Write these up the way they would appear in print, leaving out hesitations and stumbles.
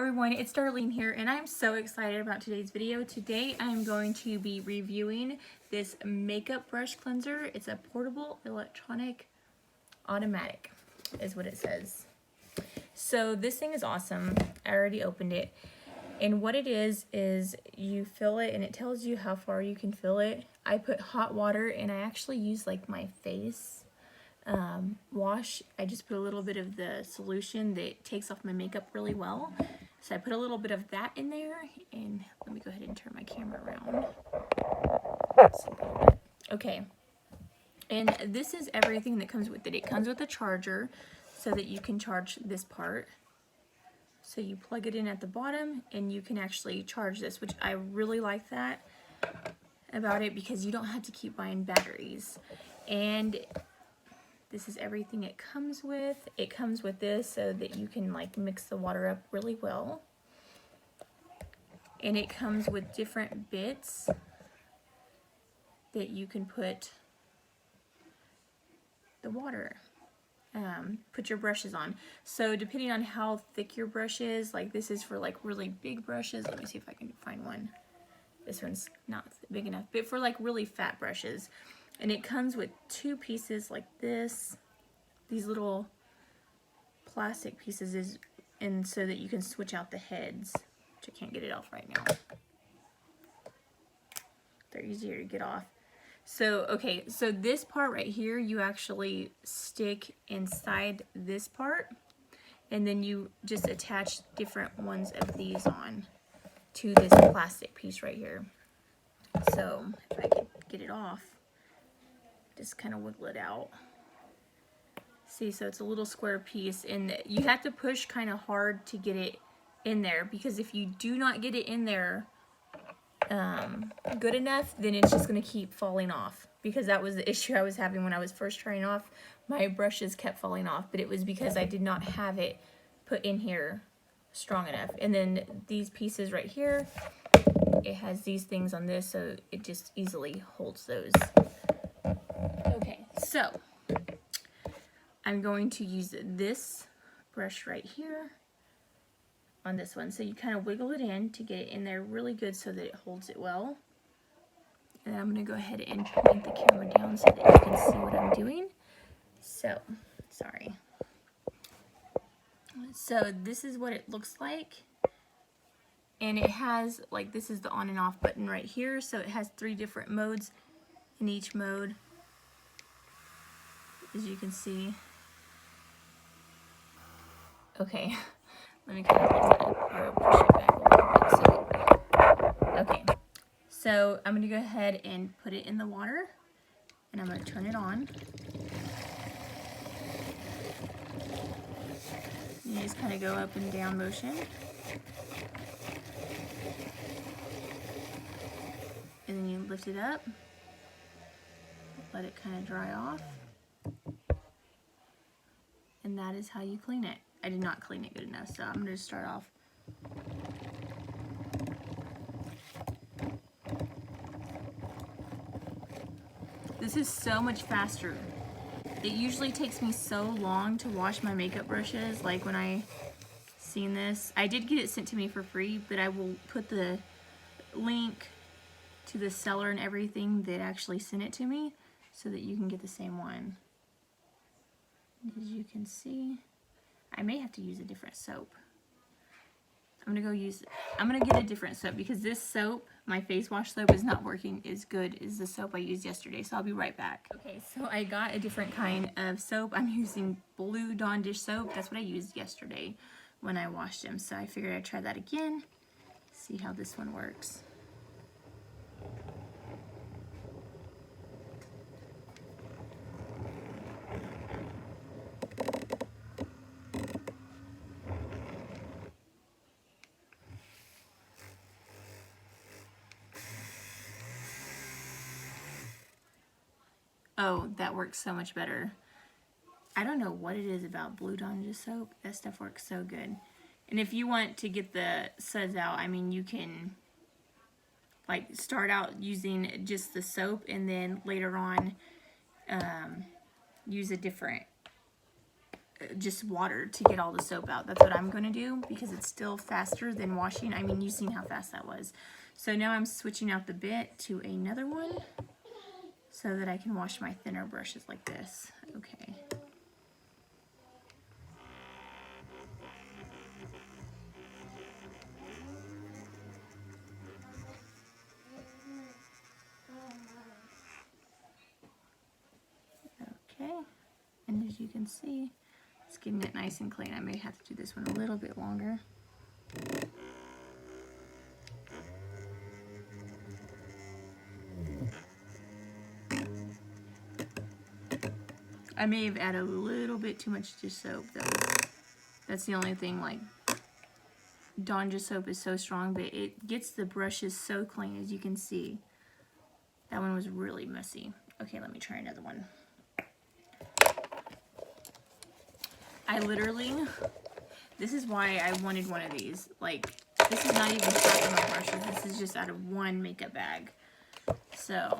everyone, it's Darlene here, and I'm so excited about today's video. Today I'm going to be reviewing this makeup brush cleanser. It's a portable electronic automatic is what it says. So this thing is awesome. I already opened it, and what it is you fill it and it tells you how far you can fill it. I put hot water and I actually use like my face wash. I just put a little bit of the solution that takes off my makeup really well. So I put a little bit of that in there, and let me go ahead and turn my camera around. Okay, and this is everything that comes with it. It comes with a charger so that you can charge this part. So you plug it in at the bottom and you can actually charge this, which I really like that about it because you don't have to keep buying batteries. And this is everything it comes with. It comes with this so that you can like mix the water up really well. And it comes with different bits that you can put the water, put your brushes on. So depending on how thick your brush is, like this is for like really big brushes. Let me see if I can find one. This one's not big enough, but for like really fat brushes. And it comes with two pieces like this, these little plastic pieces, and so that you can switch out the heads, which I can't get it off right now. They're easier to get off. So, okay, so this part right here, you actually stick inside this part, and then you just attach different ones of these on to this plastic piece right here. So, if I can get it off, just kind of wiggle it out. See, so it's a little square piece, and you have to push kind of hard to get it in there, because if you do not get it in there good enough, then it's just going to keep falling off, because that was the issue I was having when I was first trying off. My brushes kept falling off, but it was because I did not have it put in here strong enough. And then these pieces right here, it has these things on this, so it just easily holds those. Okay, so I'm going to use this brush right here on this one. So you kind of wiggle it in to get it in there really good so that it holds it well. And I'm going to go ahead and point the camera down so that you can see what I'm doing. So, sorry. So this is what it looks like. And it has, like, this is the on and off button right here. So it has 3 different modes in each mode, as you can see. Okay, let me kind of hold that up or push it back a little bit. Okay, so I'm going to go ahead and put it in the water, and I'm going to turn it on. You just kind of go up and down motion. And then you lift it up, let it kind of dry off. And that is how you clean it. I did not clean it good enough, so I'm going to start off. This is so much faster. It usually takes me so long to wash my makeup brushes, like when I seen this. I did get it sent to me for free, but I will put the link to the seller and everything that actually sent it to me so that you can get the same one. As you can see, I may have to use a different soap. I'm gonna get a different soap because this soap, my face wash soap, is not working as good as the soap I used yesterday, so I'll be right back. Okay, so I got a different kind of soap. I'm using blue Dawn dish soap. That's what I used yesterday when I washed them, so I figured I'd try that again, see how this one works. Oh, that works so much better. I don't know what it is about Blue Dawn dish soap. That stuff works so good. And if you want to get the suds out, I mean, you can like start out using just the soap and then later on use a different just water to get all the soap out. That's what I'm going to do because it's still faster than washing. I mean, you've seen how fast that was. So now I'm switching out the bit to another one so that I can wash my thinner brushes like this. Okay. Okay, and as you can see, it's getting it nice and clean. I may have to do this one a little bit longer. I may have added a little bit too much dish soap though. That's the only thing, like, Dawn dish soap is so strong, but it gets the brushes so clean, as you can see. That one was really messy. Okay, let me try another one. I literally, this is why I wanted one of these. Like, this is not even half of my brushes. This is just out of one makeup bag. So,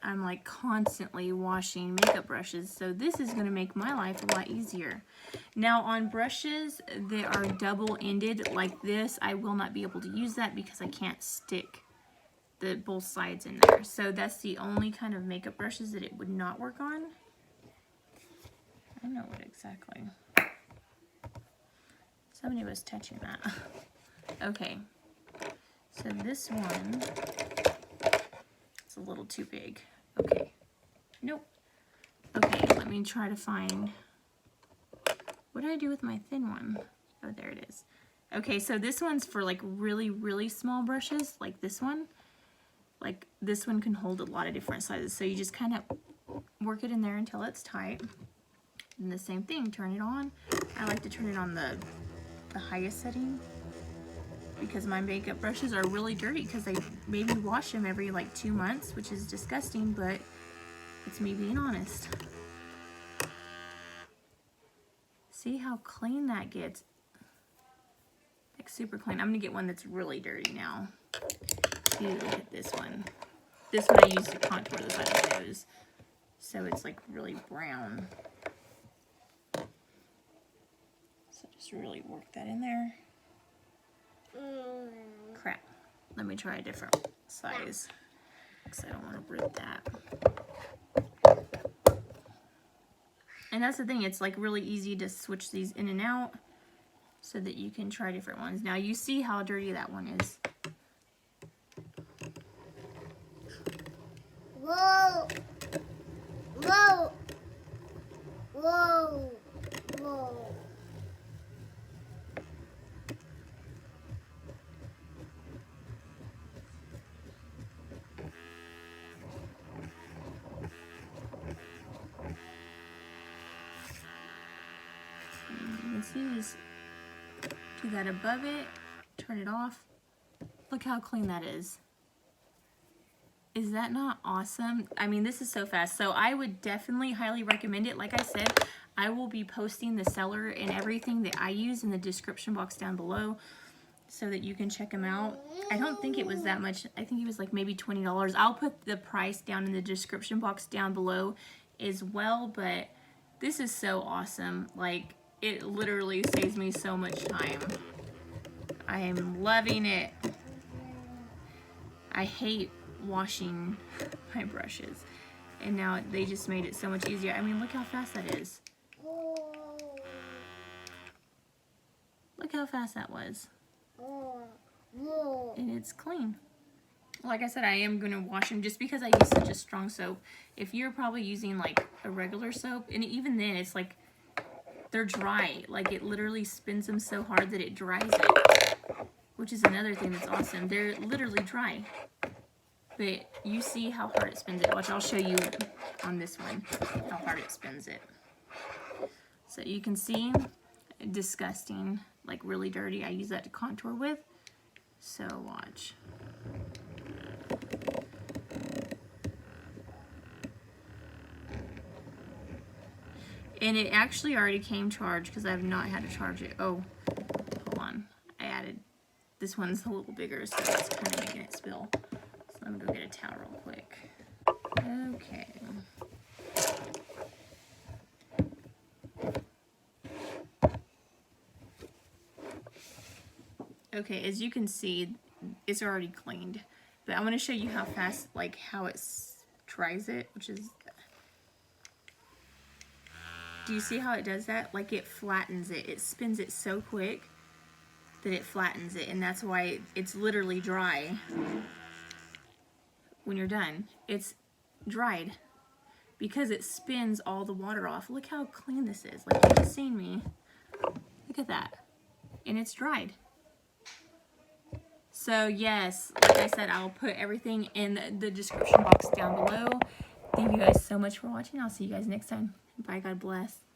I'm like constantly washing makeup brushes. So this is gonna make my life a lot easier. Now on brushes that are double-ended like this, I will not be able to use that because I can't stick both sides in there. So that's the only kind of makeup brushes that it would not work on. I don't know what exactly. Somebody was touching that. Okay, so this one, it's a little too big. Okay, nope. Okay, let me try to find, what did I do with my thin one? Oh, there it is. Okay, so this one's for like really, really small brushes, like this one. Like this one can hold a lot of different sizes. So you just kind of work it in there until it's tight. And the same thing, turn it on. I like to turn it on the highest setting because my makeup brushes are really dirty because I maybe wash them every like 2 months, which is disgusting, but it's me being honest. See how clean that gets? Like super clean. I'm gonna get one that's really dirty now. See, look at this one. This one I use to contour the side of the nose. So it's like really brown. So just really work that in there. Crap. Let me try a different size because I don't want to rip that. And that's the thing, it's like really easy to switch these in and out so that you can try different ones. Now you see how dirty that one is. Whoa! Whoa! Whoa! Whoa! You can see, just do that above it, turn it off. Look how clean that is. Is that not awesome? I mean, this is so fast. So I would definitely highly recommend it. Like I said, I will be posting the seller and everything that I use in the description box down below so that you can check them out. I don't think it was that much. I think it was like maybe $20. I'll put the price down in the description box down below as well, but this is so awesome. Like, it literally saves me so much time. I am loving it. I hate washing my brushes, and now they just made it so much easier. I mean, look how fast that is. Look how fast that was. And it's clean. Like I said, I am going to wash them just because I use such a strong soap. If you're probably using like a regular soap, and even then it's like they're dry. Like, it literally spins them so hard that it dries it, which is another thing that's awesome. They're literally dry. But you see how hard it spins it. Watch, I'll show you on this one how hard it spins it. So you can see, disgusting, like really dirty. I use that to contour with. So watch. And it actually already came charged because I've not had to charge it. Oh, hold on. I added, this one's a little bigger, so it's kind of making it spill. So I'm gonna go get a towel real quick. Okay. Okay, as you can see, it's already cleaned. But I'm going to show you how fast, like how it dries it, which is... Do you see how it does that? Like it flattens it. It spins it so quick that it flattens it. And that's why it's literally dry when you're done. It's dried because it spins all the water off. Look how clean this is. Like you just seen me. Look at that. And it's dried. So yes, like I said, I'll put everything in the description box down below. Thank you guys so much for watching. I'll see you guys next time. Bye. God bless.